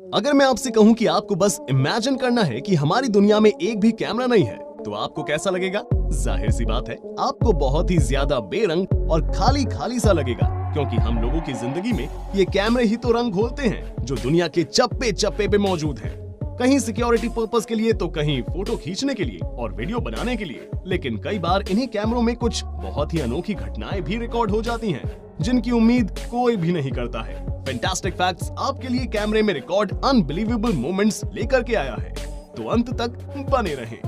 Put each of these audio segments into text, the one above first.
अगर मैं आपसे कहूं कि आपको बस इमेजिन करना है कि हमारी दुनिया में एक भी कैमरा नहीं है, तो आपको कैसा लगेगा? जाहिर सी बात है, आपको बहुत ही ज्यादा बेरंग और खाली खाली सा लगेगा, क्योंकि हम लोगों की जिंदगी में ये कैमरे ही तो रंग घोलते हैं जो दुनिया के चप्पे चप्पे पे मौजूद हैं। कहीं सिक्योरिटी पर्पस के लिए, तो कहीं फोटो खींचने के लिए और वीडियो बनाने के लिए। लेकिन कई बार इन्हीं कैमरों में कुछ बहुत ही अनोखी घटनाएं भी रिकॉर्ड हो जाती हैं, जिनकी उम्मीद कोई भी नहीं करता है। फैंटास्टिक फैक्ट्स आपके लिए कैमरे में रिकॉर्ड अनबिलीवेबल मोमेंट्स लेकर के आया है, तो अंत तक बने रहें।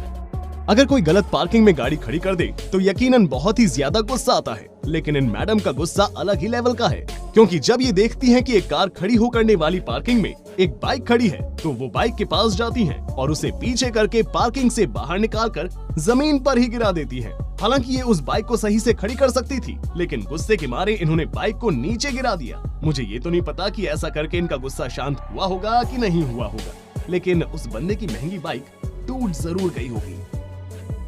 अगर कोई गलत पार्किंग में गाड़ी खड़ी कर दे तो यकीनन बहुत ही ज्यादा गुस्सा आता है, लेकिन इन मैडम का गुस्सा अलग ही लेवल का है, क्योंकि जब ये देखती हैं कि एक कार खड़ी हो करने वाली पार्किंग में एक बाइक खड़ी है, तो वो बाइक के पास जाती हैं और उसे पीछे करके पार्किंग से बाहर निकालकर जमीन पर ही गिरा देती है। हालांकि ये उस बाइक को सही से खड़ी कर सकती थी, लेकिन गुस्से के मारे इन्होंने बाइक को नीचे गिरा दिया। मुझे ये तो नहीं पता कि ऐसा करके इनका गुस्सा शांत हुआ होगा कि नहीं हुआ होगा, लेकिन उस बंदे की महंगी बाइक टूट जरूर गई होगी।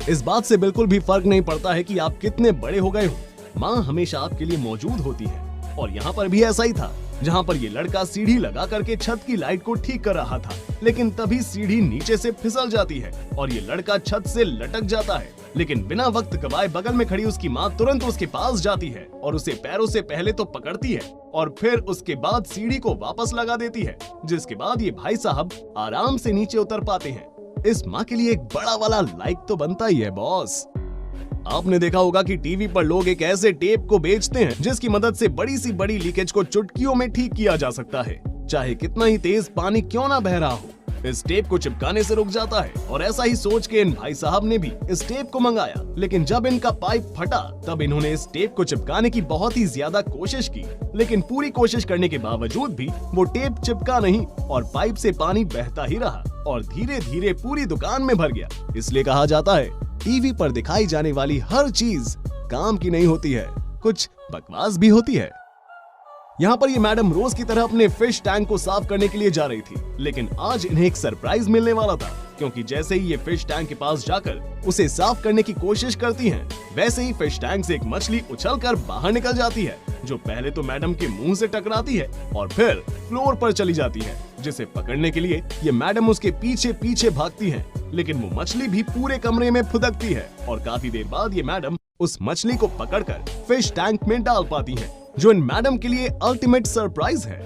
इस बात से बिल्कुल भी फर्क नहीं पड़ता है कि आप कितने बड़े हो गए हो, माँ हमेशा आपके लिए मौजूद होती है। और यहाँ पर भी ऐसा ही था, जहाँ पर ये लड़का सीढ़ी लगा करके छत की लाइट को ठीक कर रहा था, लेकिन तभी सीढ़ी नीचे से फिसल जाती है और ये लड़का छत से लटक जाता है। लेकिन बिना वक्त गवाए बगल में खड़ी उसकी माँ तुरंत उसके पास जाती है और उसे पैरों से पहले तो पकड़ती है और फिर उसके बाद सीढ़ी को वापस लगा देती है, जिसके बाद ये भाई साहब आराम से नीचे उतर पाते हैं। इस माँ के लिए एक बड़ा वाला लाइक तो बनता ही है बॉस। आपने देखा होगा कि टीवी पर लोग एक ऐसे टेप को बेचते हैं जिसकी मदद से बड़ी सी बड़ी लीकेज को चुटकियों में ठीक किया जा सकता है, चाहे कितना ही तेज पानी क्यों ना बह रहा हो। इस टेप को चिपकाने से रुक जाता है, और ऐसा ही सोच के इन भाई साहब ने भी इस टेप को मंगाया। लेकिन जब इनका पाइप फटा, तब इन्होंने इस टेप को चिपकाने की बहुत ही ज्यादा कोशिश की, लेकिन पूरी कोशिश करने के बावजूद भी वो टेप चिपका नहीं और पाइप से पानी बहता ही रहा और धीरे धीरे पूरी दुकान में भर गया। इसलिए कहा जाता है, टीवी पर दिखाई जाने वाली हर चीज काम की नहीं होती है, कुछ बकवास भी होती है। यहाँ पर ये मैडम रोज की तरह अपने फिश टैंक को साफ करने के लिए जा रही थी, लेकिन आज इन्हें एक सरप्राइज मिलने वाला था, क्योंकि जैसे ही ये फिश टैंक के पास जाकर उसे साफ करने की कोशिश करती हैं, वैसे ही फिश टैंक से एक मछली उछलकर बाहर निकल जाती है, जो पहले तो मैडम के मुंह से टकराती है और फिर फ्लोर पर चली जाती है, जिसे पकड़ने के लिए ये मैडम उसके पीछे पीछे भागती है। लेकिन वो मछली भी पूरे कमरे में फुदकती है और काफी देर बाद ये मैडम उस मछली को पकड़कर फिश टैंक में डाल पाती है, जो इन मैडम के लिए अल्टीमेट सरप्राइज है।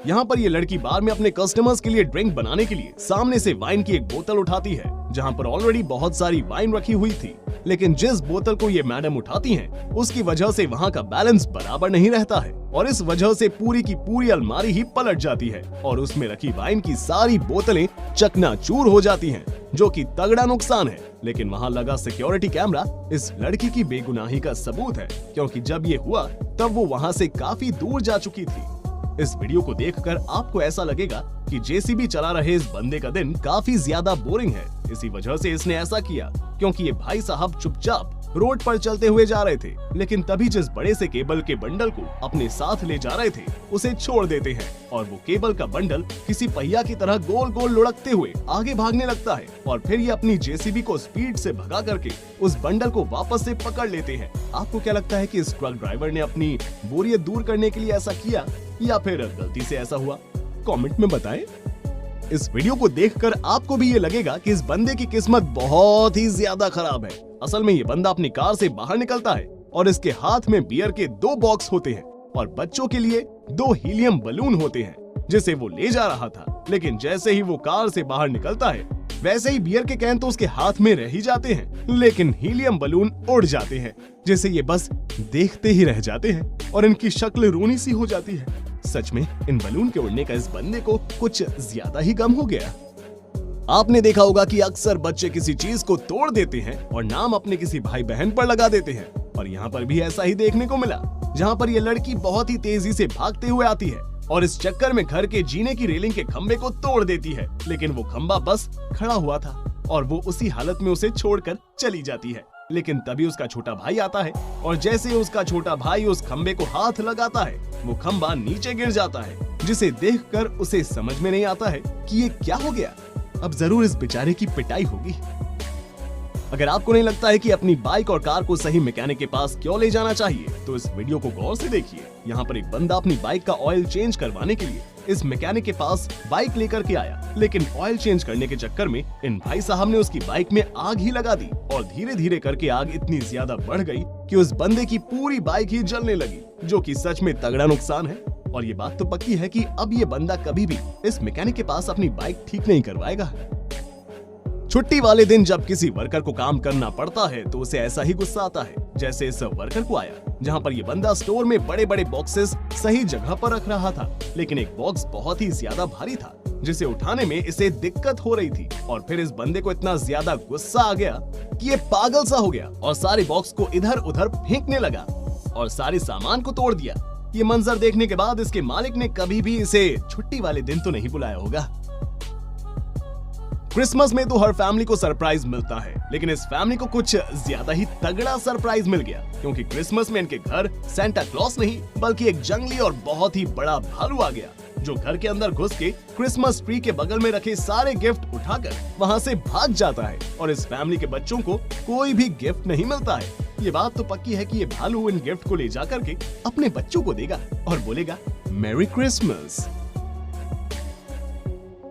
यहाँ पर ये लड़की बार में अपने कस्टमर्स के लिए ड्रिंक बनाने के लिए सामने से वाइन की एक बोतल उठाती है, जहाँ पर ऑलरेडी बहुत सारी वाइन रखी हुई थी। लेकिन जिस बोतल को ये मैडम उठाती हैं, उसकी वजह से वहाँ का बैलेंस बराबर नहीं रहता है और इस वजह से पूरी की पूरी अलमारी ही पलट जाती है और उसमें रखी वाइन की सारी बोतलें चकनाचूर हो जाती हैं, जो कि तगड़ा नुकसान है। लेकिन वहाँ लगा सिक्योरिटी कैमरा इस लड़की की बेगुनाही का सबूत है, क्योंकि जब ये हुआ तब वो वहाँ से काफी दूर जा चुकी थी। इस वीडियो को देखकर आपको ऐसा लगेगा कि जेसीबी चला रहे इस बंदे का दिन काफी ज्यादा बोरिंग है। इसी वजह से इसने ऐसा किया, क्योंकि ये भाई साहब चुपचाप रोड पर चलते हुए जा रहे थे, लेकिन तभी जिस बड़े से केबल के बंडल को अपने साथ ले जा रहे थे, उसे छोड़ देते हैं और वो केबल का बंडल किसी पहिया की तरह गोल गोल लुढ़कते हुए आगे भागने लगता है और फिर ये अपनी जेसीबी को स्पीड से भगा करके उस बंडल को वापस से पकड़ लेते हैं। आपको क्या लगता है कि इस ट्रक ड्राइवर ने अपनी बोरियत दूर करने के लिए ऐसा किया, या फिर गलती से ऐसा हुआ? कमेंट में बताएं। इस वीडियो को देखकर आपको भी ये लगेगा कि इस बंदे की किस्मत बहुत ही ज्यादा खराब है। असल में ये बंदा अपनी कार से बाहर निकलता है और इसके हाथ में बियर के 2 बॉक्स होते हैं और बच्चों के लिए 2 हीलियम बलून होते हैं, जिसे वो ले जा रहा था। लेकिन जैसे ही वो कार से बाहर निकलता है, वैसे ही बियर के कैन तो उसके हाथ में रह ही जाते हैं, लेकिन हीलियम बलून उड़ जाते हैं, जिसे ये बस देखते ही रह जाते हैं और इनकी शक्ल रोनी सी हो जाती है। सच में इन बलून के उड़ने का इस बंदे को कुछ ज्यादा ही गम हो गया। आपने देखा होगा कि अक्सर बच्चे किसी चीज को तोड़ देते हैं और नाम अपने किसी भाई बहन पर लगा देते हैं, और यहाँ पर भी ऐसा ही देखने को मिला, जहाँ पर ये लड़की बहुत ही तेजी से भागते हुए आती है और इस चक्कर में घर के जीने की रेलिंग के खंबे को तोड़ देती है। लेकिन वो खंबा बस खड़ा हुआ था और वो उसी हालत में उसे छोड़कर चली जाती है। लेकिन तभी उसका छोटा भाई आता है और जैसे ही उसका छोटा भाई उस खंबे को हाथ लगाता है, वो खंबा नीचे गिर जाता है, जिसे देखकर उसे समझ में नहीं आता है कि ये क्या हो गया। अब जरूर इस बेचारे की पिटाई होगी। अगर आपको नहीं लगता है कि अपनी बाइक और कार को सही मैकेनिक के पास क्यों ले जाना चाहिए, तो इस वीडियो को गौर से देखिए। यहाँ पर एक बंदा अपनी बाइक का ऑयल चेंज करवाने के लिए इस मैकेनिक के पास बाइक लेकर के आया, लेकिन ऑयल चेंज करने के चक्कर में इन भाई साहब ने उसकी बाइक में आग ही लगा दी और धीरे धीरे करके आग इतनी ज्यादा बढ़ गई कि उस बंदे की पूरी बाइक ही जलने लगी, जो कि सच में तगड़ा नुकसान है। और ये बात तो पक्की है कि अब ये बंदा कभी भी इस मैकेनिक के पास अपनी बाइक ठीक नहीं करवाएगा। छुट्टी वाले दिन जब किसी वर्कर को काम करना पड़ता है तो उसे ऐसा ही गुस्सा आता है जैसे इस वर्कर को आया, जहां पर ये बंदा स्टोर में बड़े बड़े बॉक्सेस सही जगह पर रख रहा था, लेकिन एक बॉक्स बहुत ही ज्यादा भारी था जिसे उठाने में इसे दिक्कत हो रही थी। और फिर इस बंदे को इतना ज्यादा गुस्सा आ गया कि ये पागल सा हो गया और सारे बॉक्स को इधर उधर फेंकने लगा और सारे सामान को तोड़ दिया। ये मंजर देखने के बाद इसके मालिक ने कभी भी इसे छुट्टी वाले दिन तो नहीं बुलाया होगा। क्रिसमस में तो हर फैमिली को सरप्राइज मिलता है, लेकिन इस फैमिली को कुछ ज्यादा ही तगड़ा सरप्राइज मिल गया, क्योंकि क्रिसमस में इनके घर सेंटा क्लॉस नहीं बल्कि एक जंगली और बहुत ही बड़ा भालू आ गया, जो घर के अंदर घुस के क्रिसमस ट्री के बगल में रखे सारे गिफ्ट उठाकर वहाँ से भाग जाता है और इस फैमिली के बच्चों को कोई भी गिफ्ट नहीं मिलता है। ये बात तो पक्की है कि ये भालू इन गिफ्ट को ले जा करके अपने बच्चों को देगा और बोलेगा मैरी क्रिसमस।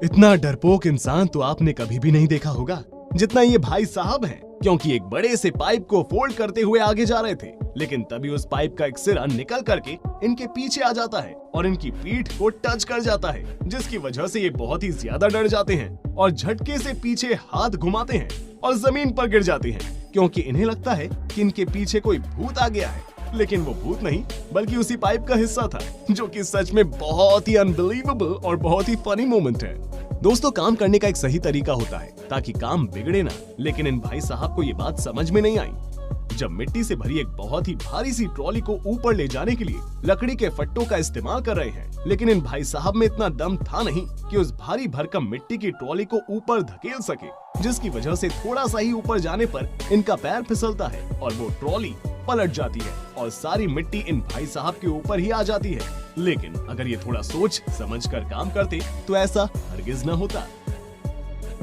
इतना डरपोक इंसान तो आपने कभी भी नहीं देखा होगा जितना ये भाई साहब हैं, क्योंकि एक बड़े से पाइप को फोल्ड करते हुए आगे जा रहे थे, लेकिन तभी उस पाइप का एक सिरा निकल करके इनके पीछे आ जाता है और इनकी पीठ को टच कर जाता है, जिसकी वजह से ये बहुत ही ज्यादा डर जाते हैं और झटके से पीछे हाथ घुमाते हैं और जमीन पर गिर जाते हैं, क्योंकि इन्हें लगता है कि इनके पीछे कोई भूत आ गया है। लेकिन वो भूत नहीं बल्कि उसी पाइप का हिस्सा था, जो कि सच में बहुत ही अनबिलीवेबल और बहुत ही फनी मोमेंट है। दोस्तों, काम करने का एक सही तरीका होता है ताकि काम बिगड़े ना, लेकिन इन भाई साहब को ये बात समझ में नहीं आई। जब मिट्टी से भरी एक बहुत ही भारी सी ट्रॉली को ऊपर ले जाने के लिए लकड़ी के फट्टों का इस्तेमाल कर रहे हैं, लेकिन इन भाई साहब में इतना दम था नहीं कि उस भारी भरकम मिट्टी की ट्रॉली को ऊपर धकेल सके, जिसकी वजह से थोड़ा सा ही ऊपर जाने पर इनका पैर फिसलता है और वो ट्रॉली पलट जाती है और सारी मिट्टी इन भाई साहब के ऊपर ही आ जाती है। लेकिन अगर ये थोड़ा सोच समझ कर काम करते तो ऐसा हरगिज न होता।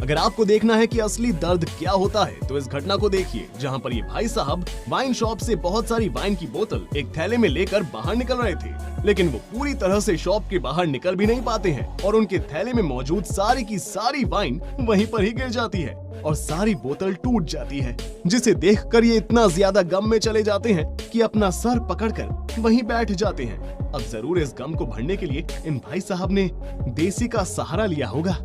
अगर आपको देखना है कि असली दर्द क्या होता है तो इस घटना को देखिए, जहां पर ये भाई साहब वाइन शॉप से बहुत सारी वाइन की बोतल एक थैले में लेकर बाहर निकल रहे थे, लेकिन वो पूरी तरह से शॉप के बाहर निकल भी नहीं पाते हैं और उनके थैले में मौजूद सारी की सारी वाइन वहीं पर ही गिर जाती है और सारी बोतल टूट जाती है, जिसे देखकर ये इतना ज्यादा गम में चले जाते हैं कि अपना सर पकड़कर वहीं बैठ जाते हैं। अब जरूर इस गम को भरने के लिए इन भाई साहब ने देसी का सहारा लिया होगा।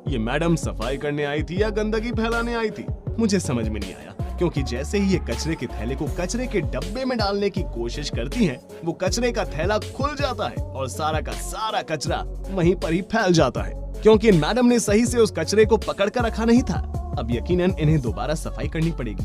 ये मैडम सफाई करने आई थी या गंदगी फैलाने आई थी, मुझे समझ में नहीं आया, क्योंकि जैसे ही ये कचरे के थैले को कचरे के डब्बे में डालने की कोशिश करती हैं, वो कचरे का थैला खुल जाता है और सारा का सारा कचरा वहीं पर ही फैल जाता है, क्योंकि इन मैडम ने सही से उस कचरे को पकड़ कर रखा नहीं था। अब यकीनन इन्हें दोबारा सफाई करनी पड़ेगी।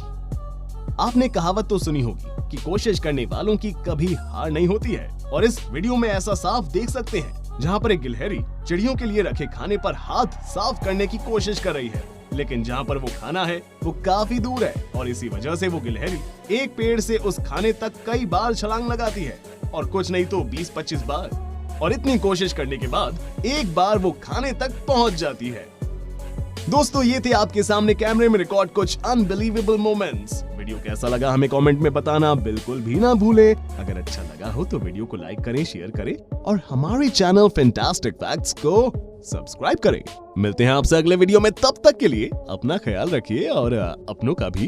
आपने कहावत तो सुनी होगी कि कोशिश करने वालों की कभी हार नहीं होती है, और इस वीडियो में ऐसा साफ देख सकते हैं, जहां पर एक गिलहरी चिड़ियों के लिए रखे खाने पर हाथ साफ करने की कोशिश कर रही है, लेकिन जहां पर वो खाना है वो काफी दूर है और इसी वजह से वो गिलहरी एक पेड़ से उस खाने तक कई बार छलांग लगाती है, और कुछ नहीं तो 20-25 बार, और इतनी कोशिश करने के बाद एक बार वो खाने तक पहुंच जाती है। दोस्तों, ये थे आपके सामने कैमरे में रिकॉर्ड कुछ अनबिलीवेबल मोमेंट्स। वीडियो कैसा लगा हमें कमेंट में बताना बिल्कुल भी ना भूले। अगर अच्छा लगा हो तो वीडियो को लाइक करें, शेयर करें और हमारे चैनल फैंटास्टिक फैक्ट्स को सब्सक्राइब करें। मिलते हैं आपसे अगले वीडियो में, तब तक के लिए अपना ख्याल रखिए और अपनों का भी।